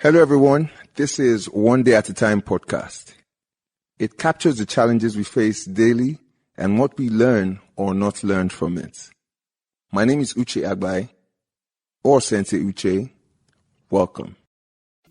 Hello, everyone. This is One Day at a Time podcast. It captures the challenges we face daily and what we learn or not learn from it. My name is Uche Agbai, or Sensei Uche. Welcome.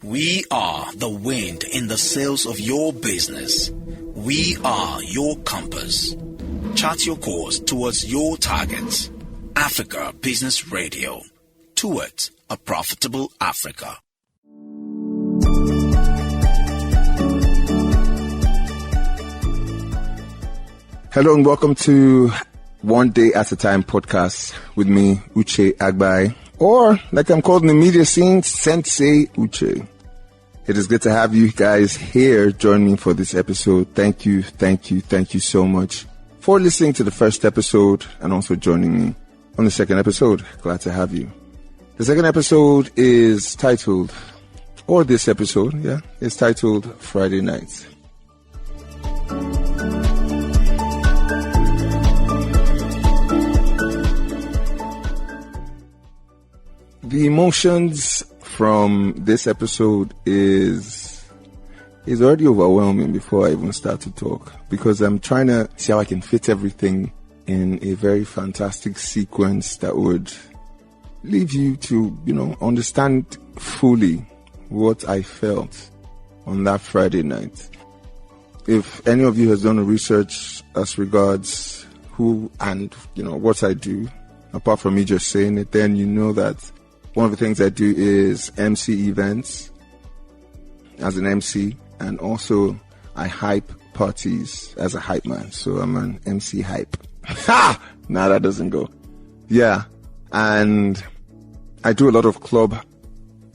We are the wind in the sails of your business. We are your compass. Chart your course towards your targets. Africa Business Radio. Towards a profitable Africa. Hello and welcome to One Day at a Time podcast with me, Uche Agbai, or like I'm called in the media scene, Sensei Uche. It is good to have you guys here join me for this episode. Thank you so much for listening to the first episode and also joining me on the second episode. Glad to have you. The second episode is titled, or this episode, is titled Friday Nights. The emotions from this episode is already overwhelming before I even start to talk, because I'm trying to see how I can fit everything in a very fantastic sequence that would leave you to, understand fully what I felt on that Friday night. If any of you has done a research as regards who and, what I do, apart from me just saying it, then you know that one of the things I do is MC events as an MC, and also I hype parties as a hype man. So I'm an MC hype. Ha! Nah, that doesn't go. Yeah. And I do a lot of club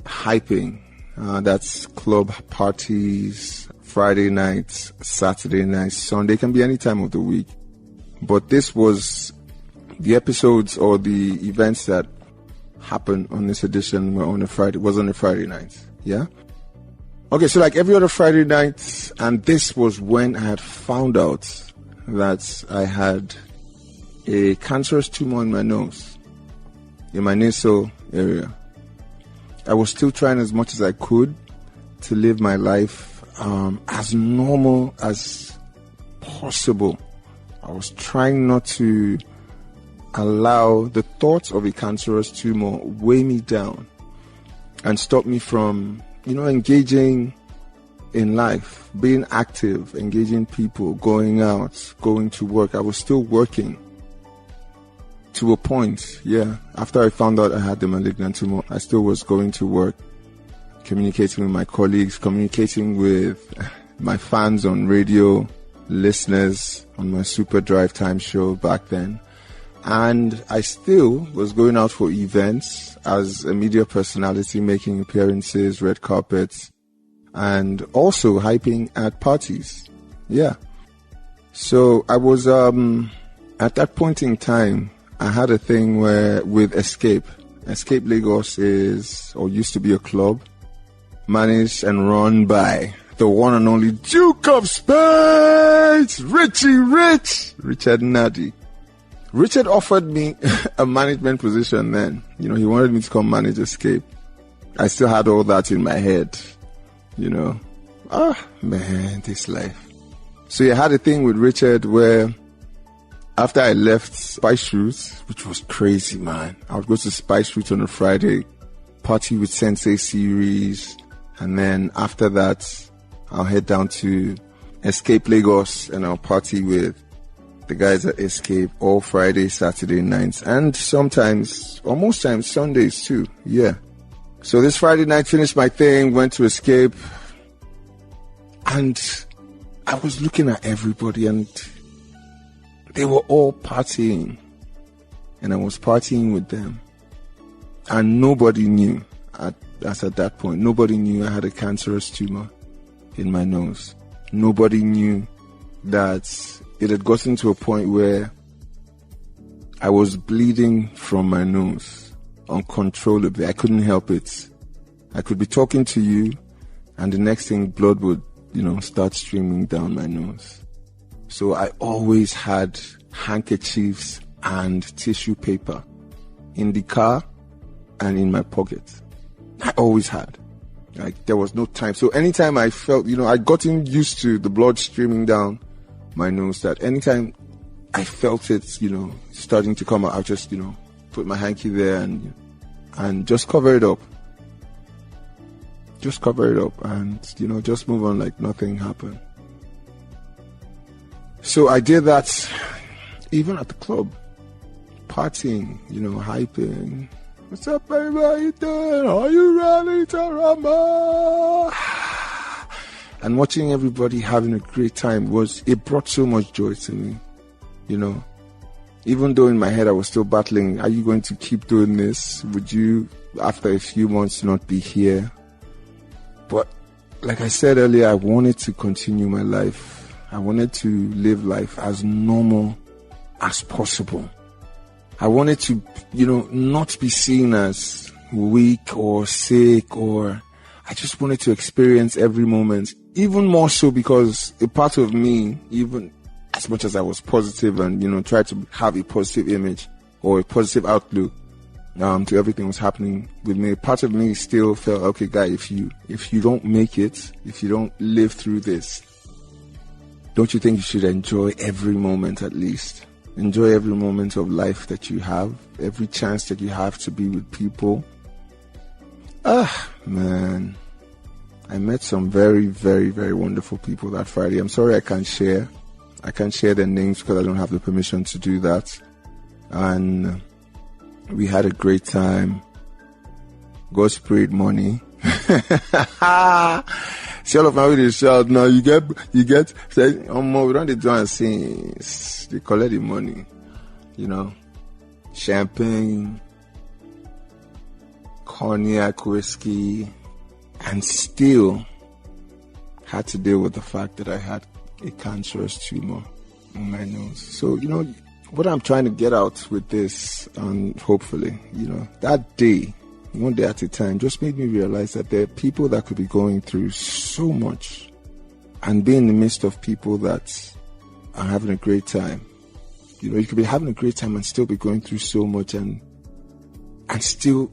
hyping. That's club parties, Friday nights, Saturday nights, Sunday, can be any time of the week. But this was the episodes or the events that happened on this edition were on a Friday night. Yeah. Okay. So like every other Friday night, and this was when I had found out that I had a cancerous tumor in my nose, in my nasal area. I was still trying as much as I could to live my life as normal as possible. I was trying not to allow the thoughts of a cancerous tumor weigh me down and stop me from, engaging in life, being active, engaging people, going out, going to work. I was still working to a point, After I found out I had the malignant tumor, I still was going to work, communicating with my colleagues, communicating with my fans on radio, listeners on my Super Drive Time show back then. And I still was going out for events as a media personality, making appearances, red carpets, and also hyping at parties. Yeah. So I was, at that point in time, I had a thing where with Escape Lagos is, or used to be a club, managed and run by the one and only Duke of Spades, Richard Nadi. Richard offered me a management position then. He wanted me to come manage Escape. I still had all that in my head, this life. So I had a thing with Richard where after I left Spice Route, which was crazy, man, I would go to Spice Route on a Friday, party with Sensei series, and then after that, I'll head down to Escape Lagos and I'll party with the guys at Escape all Friday, Saturday nights, and sometimes, or most times, Sundays too. Yeah. So this Friday night, finished my thing, went to Escape, and I was looking at everybody, and they were all partying, and I was partying with them, and nobody knew. At that point, nobody knew I had a cancerous tumor in my nose. Nobody knew that it had gotten to a point where I was bleeding from my nose uncontrollably. I couldn't help it. I could be talking to you, and the next thing, blood would, start streaming down my nose. So I always had handkerchiefs and tissue paper in the car and in my pocket. I always had. Like, there was no time. So anytime I felt, I'd gotten used to the blood streaming down my nose, that anytime I felt it, starting to come out, I'll just, put my hanky there and just cover it up. Just cover it up and, just move on like nothing happened. So I did that even at the club, partying, hyping. What's up, baby? How you doing? Are you ready to rumble? And watching everybody having a great time it brought so much joy to me, Even though in my head I was still battling, are you going to keep doing this? Would you, after a few months, not be here? But like I said earlier, I wanted to continue my life. I wanted to live life as normal as possible. I wanted to, not be seen as weak or sick, or I just wanted to experience every moment. Even more so because a part of me, even as much as I was positive and, tried to have a positive image or a positive outlook to everything that was happening with me, a part of me still felt, okay, guy, if you don't make it, if you don't live through this, don't you think you should enjoy every moment at least? Enjoy every moment of life that you have, every chance that you have to be with people. Man, I met some very, very, very wonderful people that Friday. I'm sorry I can't share their names because I don't have the permission to do that. And we had a great time. God sprayed money. See, all of my videos shout now. You get. Say, we don't do and sing. They collect the money, champagne, cognac, whiskey, and still had to deal with the fact that I had a cancerous tumor on my nose. So, what I'm trying to get out with this, and hopefully, that day, one day at a time, just made me realize that there are people that could be going through so much and be in the midst of people that are having a great time. You could be having a great time and still be going through so much and still,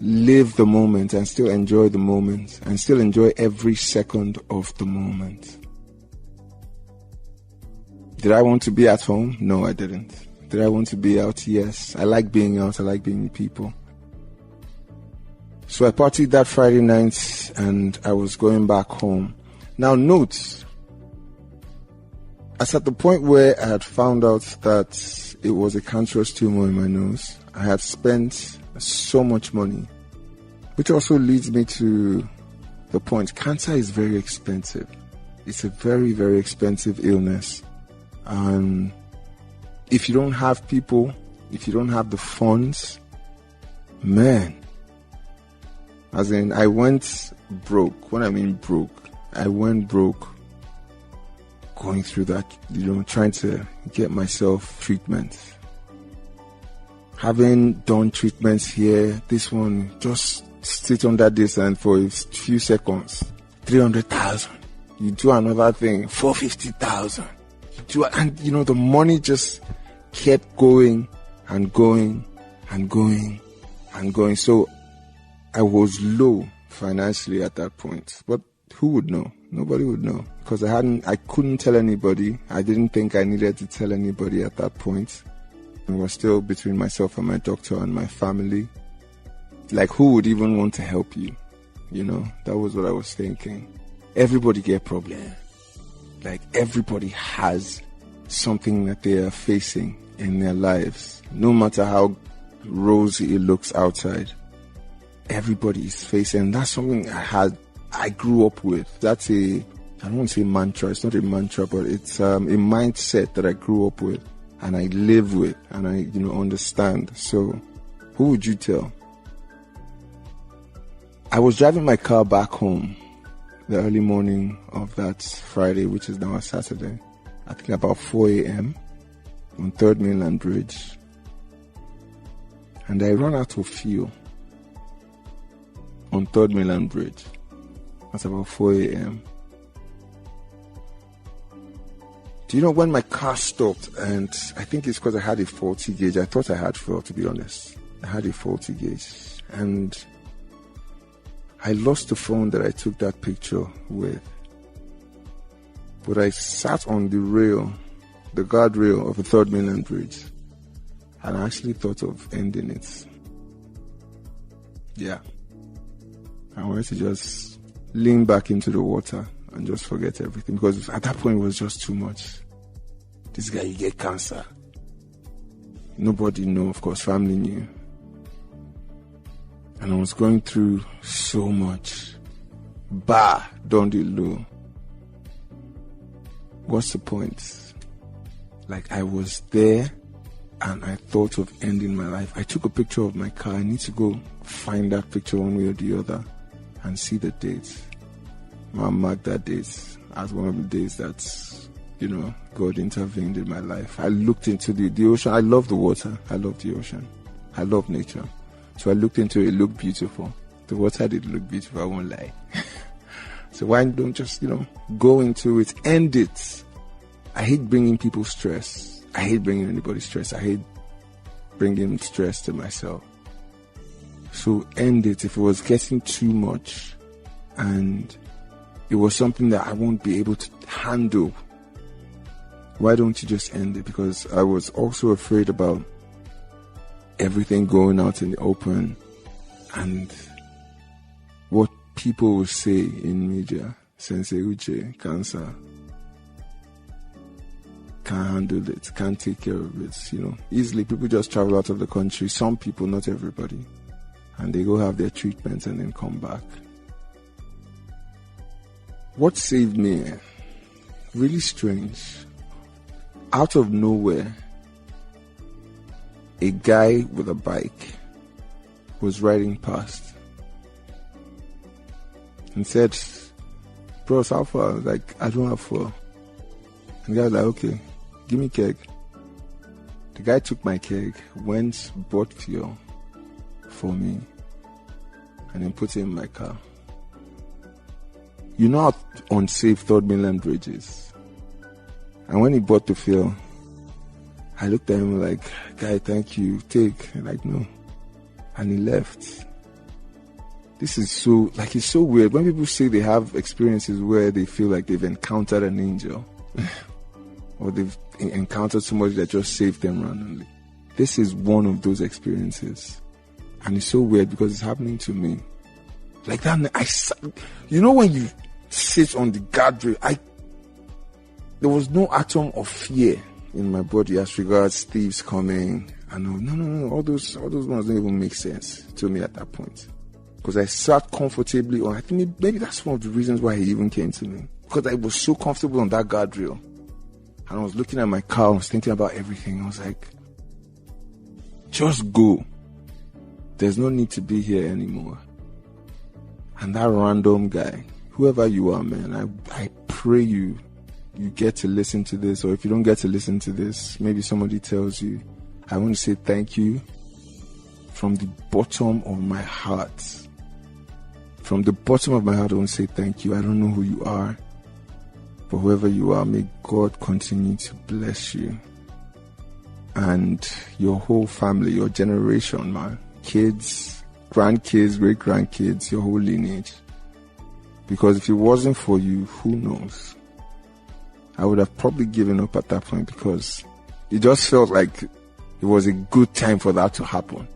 live the moment and still enjoy the moment and still enjoy every second of the moment. Did I want to be at home? No, I didn't. Did I want to be out? Yes. I like being out. I like being with people. So I partied that Friday night and I was going back home. Now note, as at the point where I had found out that it was a cancerous tumor in my nose, I had spent so much money, which also leads me to the point. Cancer is very expensive. It's a very, very expensive illness. And if you don't have people, if you don't have the funds, man, as in, I went broke. When I mean broke, I went broke going through that, trying to get myself treatment. Having done treatments here, this one, just sit under this and for a few seconds, 300,000. You do another thing, 450,000. And the money just kept going and going and going and going. So I was low financially at that point, but who would know? Nobody would know because I couldn't tell anybody. I didn't think I needed to tell anybody at that point. It was still between myself and my doctor and my family. Like, who would even want to help you? That was what I was thinking. Everybody get problems. Like, everybody has something that they are facing in their lives. No matter how rosy it looks outside, everybody is facing. That's something I grew up with. That's I don't want to say mantra. It's not a mantra, but it's a mindset that I grew up with and I live with and I, understand. So who would you tell? I was driving my car back home the early morning of that Friday, which is now a Saturday. I think about 4 a.m. on 3rd Mainland Bridge. And I ran out of fuel on 3rd Mainland Bridge. That's about 4 a.m. Do you know when my car stopped? And I think it's because I had a faulty gauge. I thought I had fuel, to be honest. I had a faulty gauge. And I lost the phone that I took that picture with. But I sat on the rail, the guardrail of the 3rd Mainland Bridge, and I actually thought of ending it. Yeah. I wanted to just lean back into the water and just forget everything, because at that point it was just too much. This guy, you get cancer. Nobody knew, of course, family knew. And I was going through so much. Don't do low. What's the point? Like, I was there and I thought of ending my life. I took a picture of my car. I need to go find that picture one way or the other and see the date. I'll mark that date as one of the days that, God intervened in my life. I looked into the ocean. I love the water. I love the ocean. I love nature. So I looked into it. It looked beautiful. The water did look beautiful, I won't lie. So why don't just, go into it, end it. I hate bringing people stress. I hate bringing anybody stress. I hate bringing stress to myself. So end it. If it was getting too much and it was something that I won't be able to handle, why don't you just end it? Because I was also afraid about everything going out in the open and what people will say in media. Sensei Uche, cancer, can't handle it, can't take care of it, Easily people just travel out of the country. Some people, not everybody. And they go have their treatments and then come back. What saved me? Really strange. Out of nowhere, a guy with a bike was riding past and said, "Bros, how far?" I was like, "I don't have fuel." And the guy was like, "Okay, give me keg." The guy took my keg, went, bought fuel for me, and then put it in my car. You know how unsafe 3rd Mainland Bridge is. And when he bought the fuel, I looked at him like, "Guy, thank you, take." And like, "No." And he left. This is it's so weird. When people say they have experiences where they feel like they've encountered an angel or they've encountered somebody that just saved them randomly. This is one of those experiences. And it's so weird because it's happening to me. Like that, when you sit on the guardrail, there was no atom of fear in my body as regards thieves coming. I know, no, all those ones don't even make sense to me at that point. Because I sat comfortably on, I think maybe that's one of the reasons why he even came to me. Because I was so comfortable on that guardrail. And I was looking at my car, I was thinking about everything. I was like, just go. There's no need to be here anymore. And that random guy, whoever you are, man, I pray you get to listen to this, or if you don't get to listen to this, maybe somebody tells you. I want to say thank you from the bottom of my heart. From the bottom of my heart, I want to say thank you. I don't know who you are, but whoever you are, may God continue to bless you and your whole family, your generation, man. Kids, grandkids, great-grandkids, your whole lineage. Because if it wasn't for you, who knows? I would have probably given up at that point because it just felt like it was a good time for that to happen.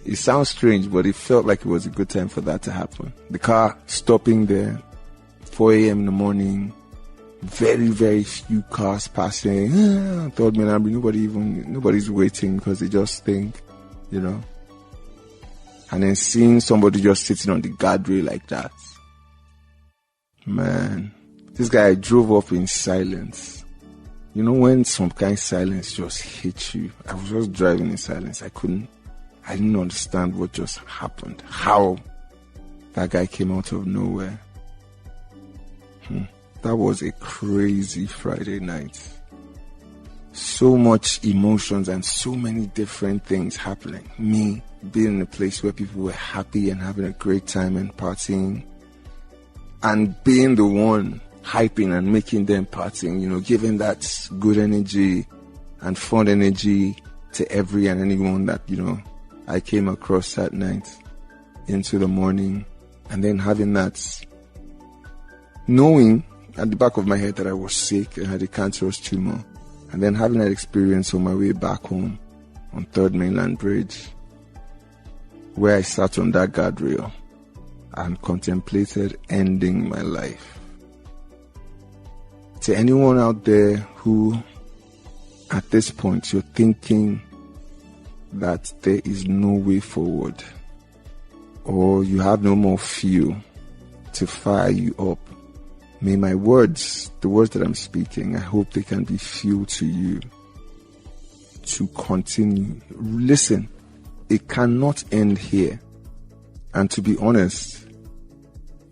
It sounds strange, but it felt like it was a good time for that to happen. The car stopping there, 4 a.m. in the morning, very, very few cars passing. 3rd Mainland, nobody's waiting because they just think, And then seeing somebody just sitting on the guardrail like that. Man, this guy drove up in silence. When some kind of silence just hits you. I was just driving in silence. I didn't understand what just happened. How that guy came out of nowhere. That was a crazy Friday night. So much emotions and so many different things happening. Me being in a place where people were happy and having a great time and partying. And being the one hyping and making them partying, giving that good energy and fun energy to every and anyone that, I came across that night. into the morning, and then having that, knowing at the back of my head that I was sick and had a cancerous tumor, and then having that experience on my way back home on 3rd Mainland Bridge, where I sat on that guardrail and contemplated ending my life. To anyone out there who, at this point, you're thinking that there is no way forward, or you have no more fuel to fire you up, may my words, the words that I'm speaking, I hope they can be fuel to you to continue. Listen, it cannot end here. And to be honest,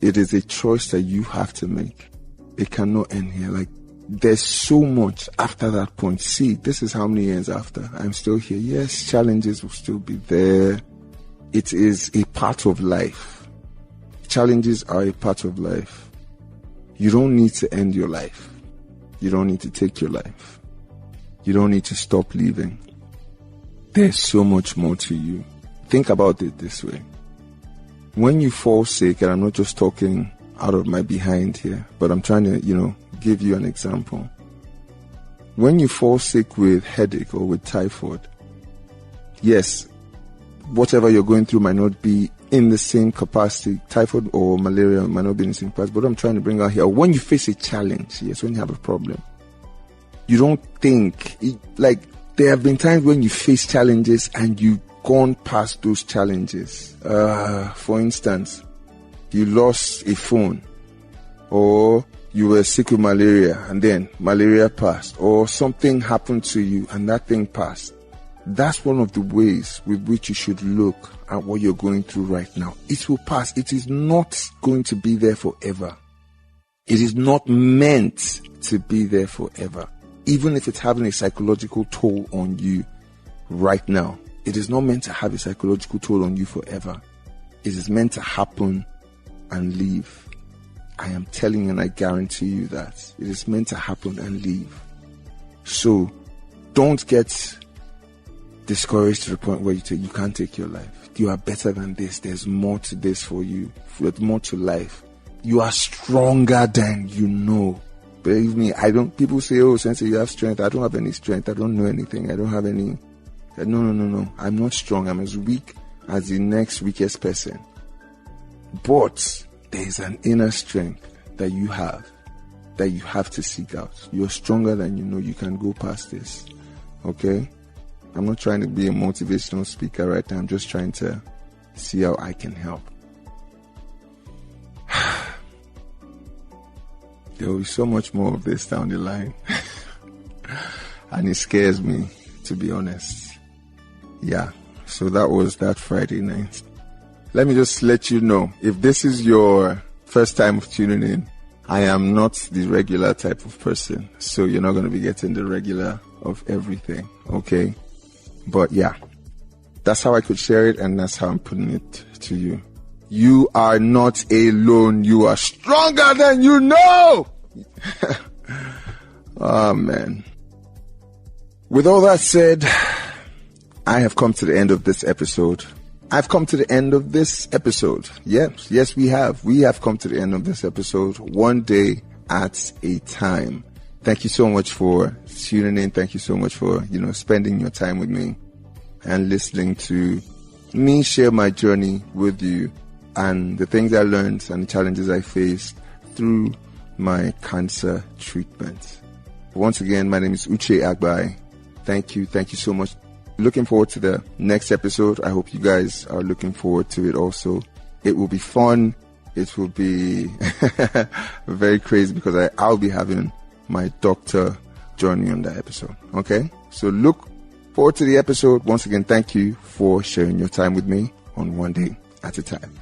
it is a choice that you have to make. It cannot end here. Like, there's so much after that point. See, this is how many years after. I'm still here. Yes, challenges will still be there. It is a part of life. Challenges are a part of life. You don't need to end your life. You don't need to take your life. You don't need to stop living. There's so much more to you. Think about it this way. When you fall sick, and I'm not just talking out of my behind here, but I'm trying to, give you an example. When you fall sick with headache or with typhoid, yes, whatever you're going through might not be in the same capacity. Typhoid or malaria might not be in the same capacity. But what I'm trying to bring out here, when you face a challenge, yes, when you have a problem, you don't think, there have been times when you face challenges and you've gone past those challenges. For instance, you lost a phone, or you were sick with malaria and then malaria passed, or something happened to you and that thing passed. That's one of the ways with which you should look at what you're going through right now. It will pass. It is not going to be there forever. It is not meant to be there forever. Even if it's having a psychological toll on you right now, it is not meant to have a psychological toll on you forever. It is meant to happen and leave. I am telling you, and I guarantee you that it is meant to happen and leave. So don't get discouraged to the point where you can't take your life. You are better than this. There's more to this for you. There's more to life. You are stronger than you know. Believe me, people say, oh, Sensei, you have strength. I don't have any strength. I don't know anything. I don't have any. No. I'm not strong. I'm as weak as the next weakest person. But there is an inner strength that you have to seek out. You're stronger than you know. You can go past this. Okay? I'm not trying to be a motivational speaker right now. I'm just trying to see how I can help. There will be so much more of this down the line. And it scares me, to be honest. Yeah. So that was that Friday night. Let me just let you know, if this is your first time of tuning in, I am not the regular type of person. So you're not going to be getting the regular of everything. Okay? But yeah, that's how I could share it, and that's how I'm putting it to you. You are not alone. You are stronger than you know. Oh, man. With all that said, I have come to the end of this episode. I've come to the end of this episode. Yes, we have. We have come to the end of this episode, one day at a time. Thank you so much for tuning in. Thank you so much for, spending your time with me and listening to me share my journey with you and the things I learned and the challenges I faced through my cancer treatment. Once again, my name is Uche Agbai. Thank you. Thank you so much. Looking forward to the next episode. I hope you guys are looking forward to it also. It will be fun. It will be very crazy because I'll be having my doctor join me on that episode. Okay? So look forward to the episode. Once again, thank you for sharing your time with me on One Day at a Time.